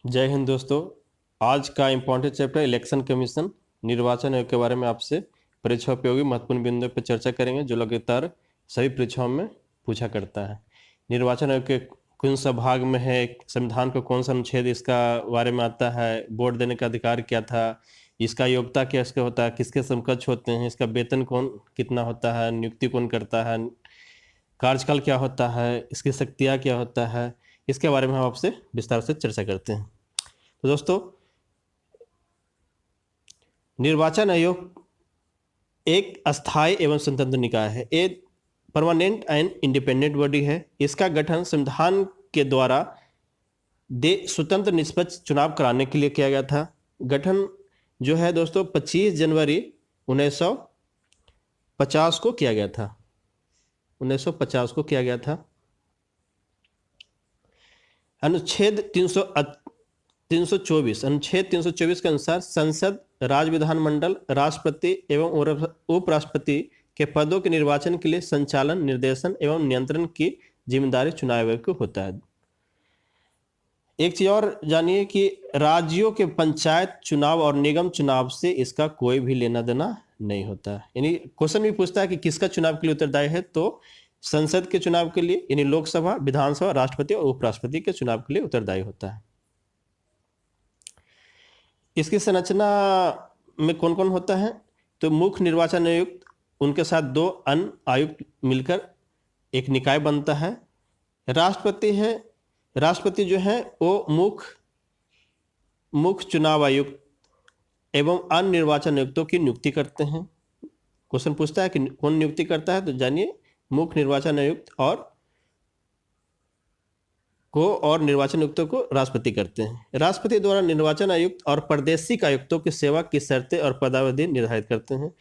जय हिंद दोस्तों। आज का इम्पोर्टेंट चैप्टर इलेक्शन कमीशन निर्वाचन आयोग के बारे में आपसे परीक्षा उपयोगी महत्वपूर्ण बिंदुओं पर चर्चा करेंगे जो लगातार सभी परीक्षाओं में पूछा करता है। निर्वाचन आयोग के कौन सा भाग में है, संविधान का कौन सा अनुच्छेद इसका बारे में आता है, वोट देने का अधिकार क्या था, इसका योग्यता क्या इसका होता है, किसके समकक्ष होते हैं, इसका वेतन कौन कितना होता है, नियुक्ति कौन करता है, कार्यकाल क्या होता है, इसकी शक्तियाँ क्या होता है, इसके बारे में हम आपसे विस्तार से चर्चा करते हैं। तो दोस्तों, निर्वाचन आयोग एक अस्थायी एवं स्वतंत्र निकाय है। ये परमानेंट एंड इंडिपेंडेंट बॉडी है। इसका गठन संविधान के द्वारा स्वतंत्र निष्पक्ष चुनाव कराने के लिए किया गया था। गठन जो है दोस्तों 25 जनवरी 1950 को किया गया था। 1950 को किया गया था। अनुच्छेद 324 के अनुसार संसद, राज्य विधानमंडल, राष्ट्रपति एवं उपराष्ट्रपति के पदों के निर्वाचन के लिए संचालन, निर्देशन एवं नियंत्रण की जिम्मेदारी चुनाव आयोग को होता है। एक चीज और जानिए कि राज्यों के पंचायत चुनाव और निगम चुनाव से इसका कोई भी लेना देना नहीं होता है। यानी क्वेश्चन भी पूछता है कि किसका चुनाव के लिए उत्तरदायी है, तो संसद के चुनाव के लिए यानी लोकसभा, विधानसभा, राष्ट्रपति और उपराष्ट्रपति के चुनाव के लिए उत्तरदायी होता है। इसकी संरचना में कौन कौन होता है, तो मुख्य निर्वाचन आयुक्त, उनके साथ 2 अन्य आयुक्त मिलकर एक निकाय बनता है। राष्ट्रपति है, राष्ट्रपति जो है वो मुख्य चुनाव आयुक्त एवं अन्य निर्वाचन आयुक्तों की नियुक्ति करते हैं। क्वेश्चन पूछता है कि कौन नियुक्ति करता है, तो जानिए मुख्य निर्वाचन आयुक्त और निर्वाचन आयुक्तों को राष्ट्रपति करते हैं। राष्ट्रपति द्वारा निर्वाचन आयुक्त और प्रादेशिक आयुक्तों की सेवा की शर्तें और पदावधि निर्धारित करते हैं।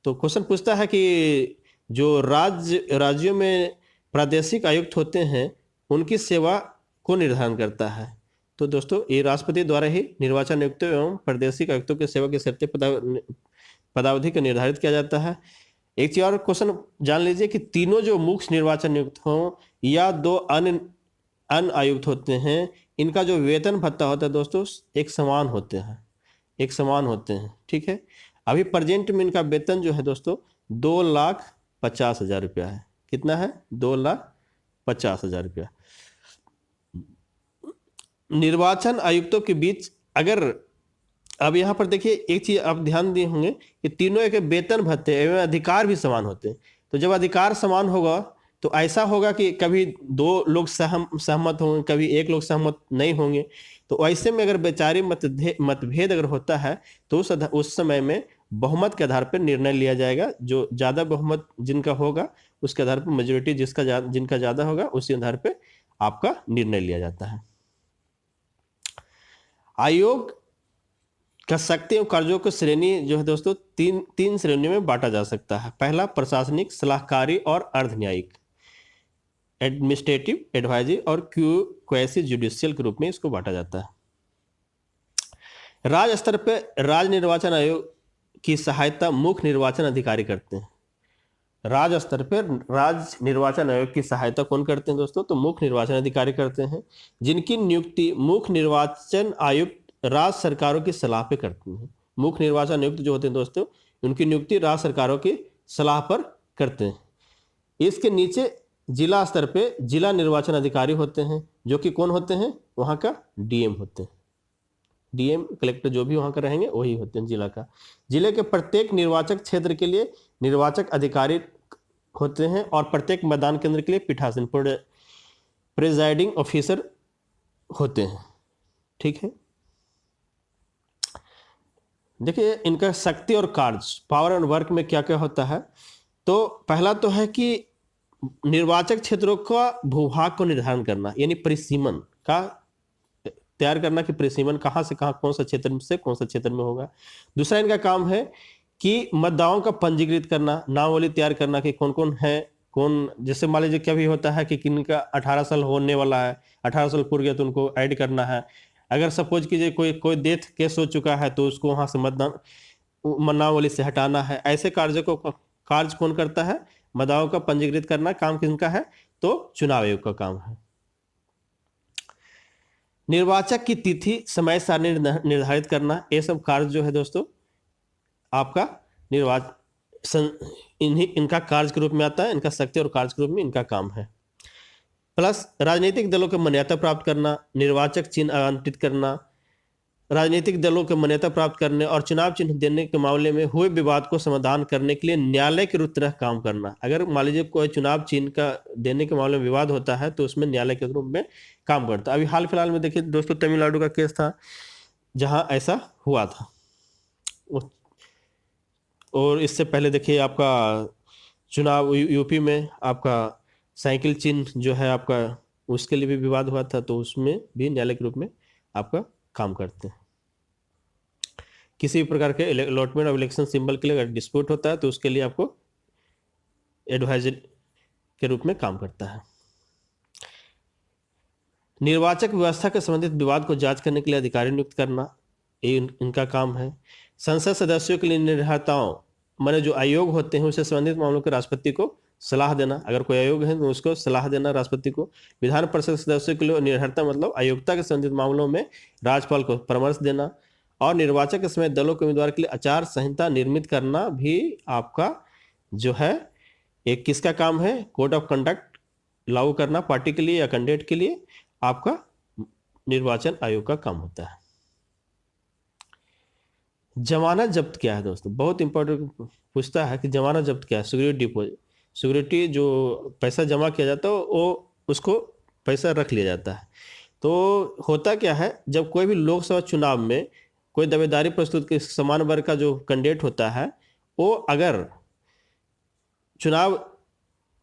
तो क्वेश्चन पूछता है कि जो राज्यों में प्रादेशिक आयुक्त होते हैं उनकी सेवा को निर्धारण करता है। तो दोस्तों, ये राष्ट्रपति द्वारा ही निर्वाचन आयुक्तों एवं प्रादेशिक आयुक्तों की सेवा की शर्तें पदावधि को निर्धारित किया जाता है। एक चीज और क्वेश्चन जान लीजिए कि तीनों जो मुख्य निर्वाचन आयुक्त हों या 2 अन्य आयुक्त होते हैं, इनका जो वेतन भत्ता होता है दोस्तों एक समान होते हैं। ठीक है। अभी प्रेजेंट में इनका वेतन जो है दोस्तों 2,50,000 रुपया है। कितना है? 2,50,000 रुपया। निर्वाचन आयुक्तों के बीच अगर अब यहाँ पर देखिए एक चीज आप ध्यान दिए होंगे कि तीनों के वेतन भत्ते एवं अधिकार भी समान होते हैं। तो जब अधिकार समान होगा तो ऐसा होगा कि कभी 2 लोग सहमत होंगे, कभी 1 लोग सहमत नहीं होंगे। तो ऐसे में अगर वैचारिक मतभेद अगर होता है तो उस समय में बहुमत के आधार पर निर्णय लिया जाएगा। जो ज्यादा बहुमत जिनका होगा उसके आधार पर, मेजोरिटी जिनका ज्यादा होगा उसी आधार पर आपका निर्णय लिया जाता है। आयोग का शक्ति एवं कार्यों की श्रेणी जो है दोस्तों तीन श्रेणियों में बांटा जा सकता है। पहला प्रशासनिक, सलाहकारी और अर्ध न्यायिक, एडमिनिस्ट्रेटिव, एडवाइजरी और क्वासी जुडिशियल के रूप में इसको बांटा जाता है। राज्य स्तर पर राज्य निर्वाचन आयोग की सहायता मुख्य निर्वाचन अधिकारी करते हैं। राज्य स्तर पर राज्य निर्वाचन आयोग की सहायता कौन करते हैं दोस्तों? तो मुख्य निर्वाचन अधिकारी करते हैं, जिनकी नियुक्ति मुख्य निर्वाचन आयुक्त राज्य सरकारों की सलाह पे करते हैं। मुख्य निर्वाचन आयुक्त जो होते हैं दोस्तों, उनकी नियुक्ति राज्य सरकारों की सलाह पर करते हैं। इसके नीचे जिला स्तर पे जिला निर्वाचन अधिकारी होते हैं, जो कि कौन होते हैं? वहां का डीएम होते हैं। डीएम, कलेक्टर जो भी वहां का रहेंगे वही होते हैं जिला का। जिले के प्रत्येक निर्वाचक क्षेत्र के लिए निर्वाचक अधिकारी होते हैं और प्रत्येक मतदान केंद्र के लिए पीठासीन प्रिजाइडिंग ऑफिसर होते हैं। ठीक है। देखिए इनका शक्ति और कार्य, पावर एंड वर्क में क्या क्या होता है। तो पहला तो है कि निर्वाचक क्षेत्रों का भूभाग को निर्धारण करना, यानी परिसीमन का तैयार करना कि परिसीमन कहाँ से कहाँ, कौन सा क्षेत्र से कौन सा क्षेत्र में होगा। दूसरा इनका काम है कि मतदाताओं का पंजीकृत करना, नामावली तैयार करना कि कौन कौन है, कौन, जैसे मान लीजिए क्या भी होता है कि किनका 18 साल होने वाला है, 18 साल पूर गया तो उनको ऐड करना है। अगर सपोज कीजिए कोई डेथ केस हो चुका है तो उसको वहां से नामावली से हटाना है। ऐसे कार्य कौन करता है? मतदाताओं का पंजीकृत करना काम किनका है? तो चुनाव आयोग का काम है। निर्वाचक की तिथि समय सारणी निर्धारित करना, ये सब कार्य जो है दोस्तों आपका निर्वाचन इनका कार्य के रूप में आता है, इनका शक्ति और कार्य के रूप में इनका काम है। प्लस राजनीतिक दलों को मान्यता प्राप्त करना, निर्वाचक चिन्ह आवंटित करना, राजनीतिक दलों को मान्यता प्राप्त करने और चुनाव चिन्ह देने के मामले में हुए विवाद को समाधान करने के लिए न्यायालय के तरह काम करना। अगर मान लीजिए कोई चुनाव चिन्ह का देने के मामले में विवाद होता है तो उसमें न्यायालय के रूप में काम करता है। अभी हाल फिलहाल में देखिए दोस्तों, तमिलनाडु का केस था जहां ऐसा हुआ था। और इससे पहले देखिए आपका चुनाव यूपी में आपका साइकिल चिन्ह जो है आपका, उसके लिए भी विवाद हुआ था, तो उसमें भी न्यायालय के रूप में आपका काम करते हैं। किसी भी प्रकार के अलॉटमेंट ऑफ इलेक्शन सिंबल के लिए अगर डिस्प्यूट होता है तो उसके लिए आपको एडवाइजर के रूप में काम करता है। निर्वाचक व्यवस्था के संबंधित विवाद को जांच करने के लिए अधिकारी नियुक्त करना, ये इनका काम है। संसद सदस्यों के लिए निर्धारिताओं माने जो आयोग होते हैं उससे संबंधित मामलों के राष्ट्रपति को सलाह देना, अगर कोई आयोग है तो उसको सलाह देना राष्ट्रपति को। विधान परिषद सदस्यों के लिए निर्धारिता मतलब आयोगता के संबंधित मामलों में राज्यपाल को परामर्श देना। और निर्वाचन के समय दलों के उम्मीदवार के लिए आचार संहिता निर्मित करना भी आपका जो है एक किसका काम है, कोड ऑफ कंडक्ट लागू करना पार्टी के लिए या कैंडिडेट के लिए आपका निर्वाचन आयोग का काम होता है। जमानत जब्त क्या है दोस्तों, बहुत इंपॉर्टेंट पूछता है कि जमानत जब्त क्या है। सिक्योरिटी डिपॉजिट, सिक्योरिटी जो पैसा जमा किया जाता है वो उसको पैसा रख लिया जाता है। तो होता क्या है, जब कोई भी लोकसभा चुनाव में कोई दावेदारी प्रस्तुत के समान वर्ग का जो कैंडिडेट होता है वो अगर चुनाव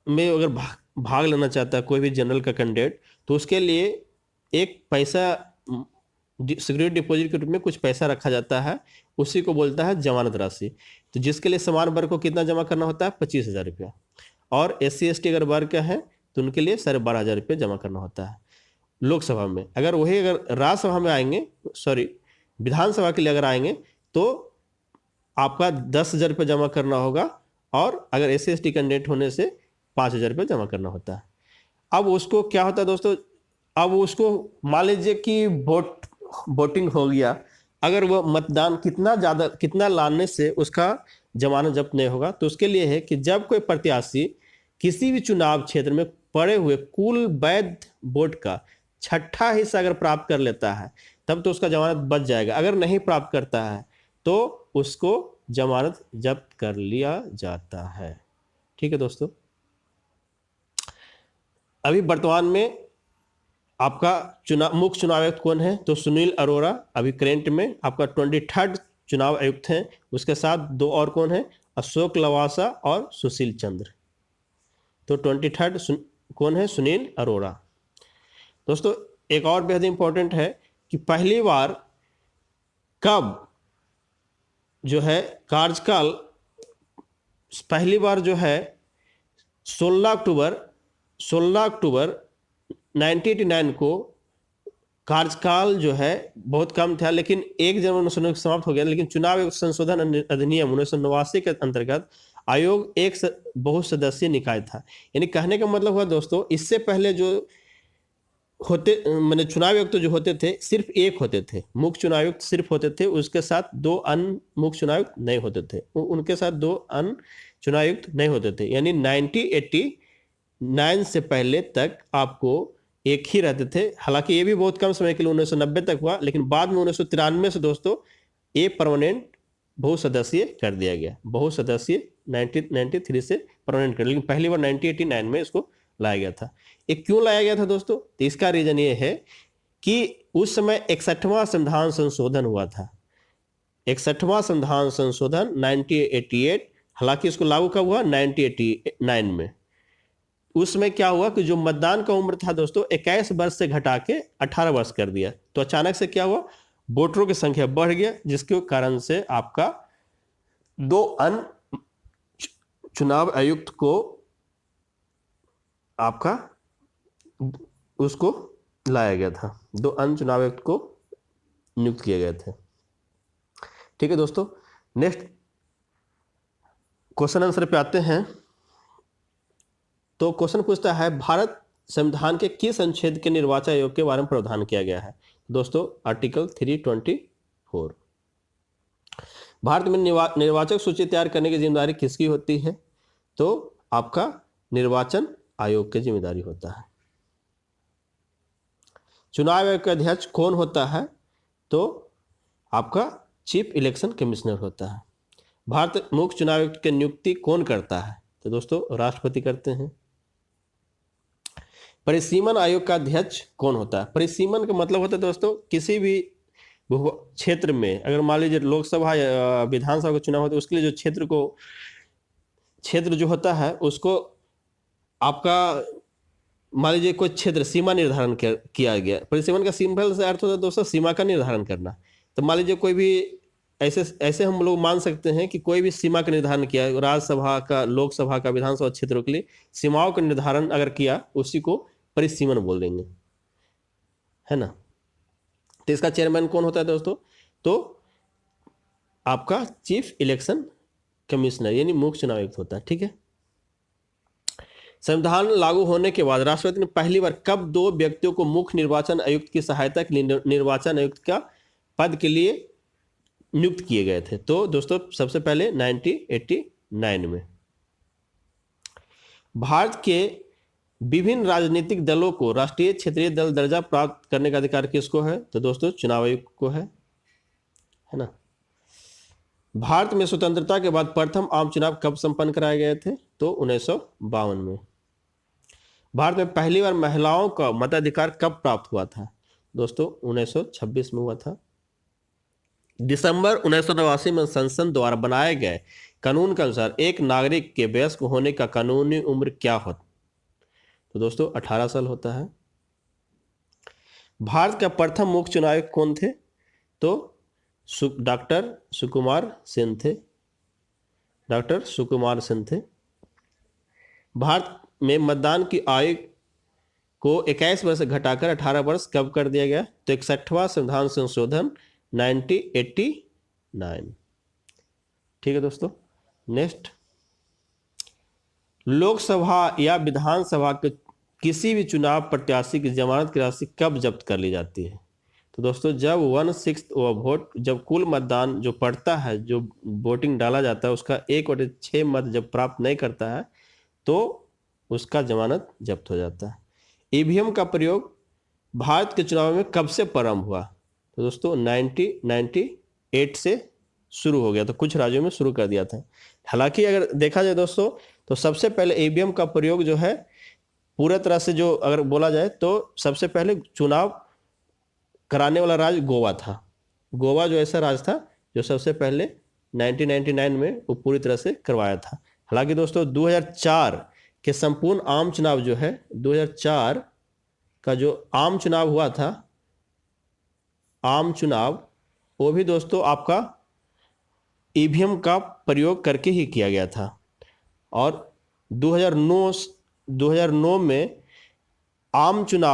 में अगर भाग लेना चाहता है कोई भी जनरल का कैंडिडेट, तो उसके लिए एक पैसा सिक्योरिटी डिपॉजिट के रूप में कुछ पैसा रखा जाता है, उसी को बोलता है जमानत राशि। तो जिसके लिए समान वर्ग को कितना जमा करना होता है, 25,000 रुपया। और SC ST अगर वर्ग का है तो उनके लिए 12,500 रुपये जमा करना होता है लोकसभा में। अगर वही अगर राज्यसभा में आएंगे, सॉरी विधानसभा के लिए अगर आएंगे तो आपका 10,000 रुपये जमा करना होगा, और अगर SC ST कैंडिडेट होने से 5,000 रुपये जमा करना होता है। अब उसको क्या होता है दोस्तों, अब उसको मान लीजिए कि वोटिंग हो गया, अगर वो मतदान कितना लाने से उसका जमानत जब्त नहीं होगा, तो उसके लिए है कि जब कोई प्रत्याशी किसी भी चुनाव क्षेत्र में पड़े हुए कुल वैध वोट का 6ठा हिस्सा अगर प्राप्त कर लेता है तब तो उसका जमानत बच जाएगा। अगर नहीं प्राप्त करता है तो उसको जमानत जब्त कर लिया जाता है। ठीक है दोस्तों, अभी वर्तमान में आपका मुख्य चुनाव आयुक्त कौन है, तो सुनील अरोड़ा अभी करेंट में आपका 23rd चुनाव आयुक्त हैं। उसके साथ 2 और कौन है, अशोक लवासा और सुशील चंद्र। तो 23rd कौन है, सुनील अरोड़ा। दोस्तों एक और बेहद इंपॉर्टेंट है कि पहली बार कब जो है कार्यकाल, पहली बार जो है 16 अक्टूबर 1989 को कार्यकाल जो है बहुत कम था, लेकिन 1 जनवरी 1989 समाप्त हो गया। लेकिन चुनाव आयोग संशोधन अधिनियम 1989 के अंतर्गत आयोग एक बहु सदस्यीय निकाय था। यानी कहने का मतलब हुआ दोस्तों, इससे पहले जो होते मैंने चुनाव आयुक्त जो होते थे सिर्फ एक होते थे, मुख्य चुनाव आयुक्त सिर्फ होते थे, उसके साथ 2 अन्य मुख्य चुनाव आयुक्त नहीं होते थे, उनके साथ 2 अन्य चुनाव आयुक्त नहीं होते थे। यानी 1989 से पहले तक आपको एक ही रहते थे। हालांकि ये भी बहुत कम समय के लिए 1990 तक हुआ, लेकिन बाद में 1993 से दोस्तों ये परमानेंट बहुसदस्यीय कर दिया गया। बहुसदस्यीय 1993 से परमानेंट कर, लेकिन पहली बार 1989 में इसको लाया गया था। ये क्यों लाया गया था दोस्तों, तो इसका रीजन ये है कि उस समय 61वां संविधान संशोधन हुआ था। 61वां संविधान संशोधन 1988, हालांकि इसको लागू कब हुआ, 1989 में। उसमें क्या हुआ कि जो मतदान का उम्र था दोस्तों 21 वर्ष से घटा के 18 वर्ष कर दिया। तो अचानक से क्या हुआ, वोटरों की संख्या बढ़ गया, जिसके कारण से आपका 2 अन्य चुनाव आयुक्त को आपका उसको लाया गया था, 2 अन्य चुनाव आयुक्त को नियुक्त किए गए थे। ठीक है दोस्तों, नेक्स्ट क्वेश्चन आंसर पे आते हैं। तो क्वेश्चन पूछता है भारत संविधान के किस अनुच्छेद के निर्वाचन आयोग के बारे में प्रावधान किया गया है। दोस्तों आर्टिकल 324। भारत में निर्वाचक सूची तैयार करने की जिम्मेदारी किसकी होती है? तो आपका निर्वाचन आयोग की जिम्मेदारी होता है। चुनाव आयोग का अध्यक्ष कौन होता है? तो आपका चीफ इलेक्शन कमिश्नर होता है। भारत मुख्य चुनाव आयुक्त की नियुक्ति कौन करता है? तो दोस्तों राष्ट्रपति करते हैं। परिसीमन आयोग का अध्यक्ष कौन होता है? परिसीमन का मतलब होता है दोस्तों किसी भी क्षेत्र में, अगर मान लीजिए लोकसभा या विधानसभा का चुनाव होता है, उसके लिए जो क्षेत्र जो होता है उसको आपका मान लीजिए कोई क्षेत्र सीमा निर्धारण किया गया। परिसीमन का सिंपल से अर्थ होता है दोस्तों सीमा का निर्धारण करना। तो मान लीजिए कोई भी ऐसे हम लोग मान सकते हैं कि कोई भी सीमा का निर्धारण किया, राज्यसभा का, लोकसभा का, विधानसभा क्षेत्रों के लिए सीमाओं का निर्धारण अगर किया, उसी को परिसीमन बोल देंगे, है ना। तो इसका चेयरमैन कौन होता है दोस्तों? तो आपका चीफ इलेक्शन कमिश्नर यानी मुख्य चुनाव आयुक्त होता है। ठीक है। संविधान लागू होने के बाद राष्ट्रपति ने पहली बार कब 2 व्यक्तियों को मुख्य निर्वाचन आयुक्त की सहायता के लिए निर्वाचन आयुक्त का पद के लिए नियुक्त किए गए थे? तो दोस्तों सबसे पहले 1989 में। भारत के विभिन्न राजनीतिक दलों को राष्ट्रीय क्षेत्रीय दल दर्जा प्राप्त करने का अधिकार किसको है? तो दोस्तों चुनाव आयोग को है ना। भारत में स्वतंत्रता के बाद प्रथम आम चुनाव कब संपन्न कराए गए थे? तो 1952 में। भारत में पहली बार महिलाओं का मताधिकार कब प्राप्त हुआ था? दोस्तों 1926 में हुआ था। दिसंबर 1989 में संसद द्वारा बनाए गए कानून के अनुसार एक नागरिक के वयस्क होने का कानूनी उम्र क्या होता? तो दोस्तों 18 साल होता है। भारत का प्रथम मुख्य चुनाव आयुक्त कौन थे? तो डॉक्टर सुकुमार सेन थे। डॉक्टर सुकुमार सेन थे। भारत में मतदान की आयु को 21 वर्ष से घटाकर 18 वर्ष कब कर दिया गया? तो 61वां संविधान संशोधन 1989। ठीक है दोस्तों। नेक्स्ट, लोकसभा या विधानसभा के किसी भी चुनाव प्रत्याशी की जमानत की राशि कब जब्त कर ली जाती है? तो दोस्तों जब 1/6 वोट, जब कुल मतदान जो पड़ता है, जो वोटिंग डाला जाता है, उसका 1/6 मत जब प्राप्त नहीं करता है तो उसका जमानत जब्त हो जाता है। ईवीएम का प्रयोग भारत के चुनाव में कब से प्रारंभ हुआ? तो दोस्तों 1998 से शुरू हो गया था, कुछ राज्यों में शुरू कर दिया था। हालांकि अगर देखा जाए दोस्तों तो सबसे पहले ईवीएम का प्रयोग जो है पूरा तरह से जो अगर बोला जाए तो सबसे पहले चुनाव कराने वाला राज्य गोवा था। गोवा जो ऐसा राज्य था जो सबसे पहले 1999 में वो पूरी तरह से करवाया था। हालांकि दोस्तों 2004 के संपूर्ण आम चुनाव जो है, 2004 का जो आम चुनाव हुआ था, आम चुनाव, वो भी दोस्तों आपका ईवीएम का प्रयोग करके ही किया गया था। और 2009 में आम चुनाव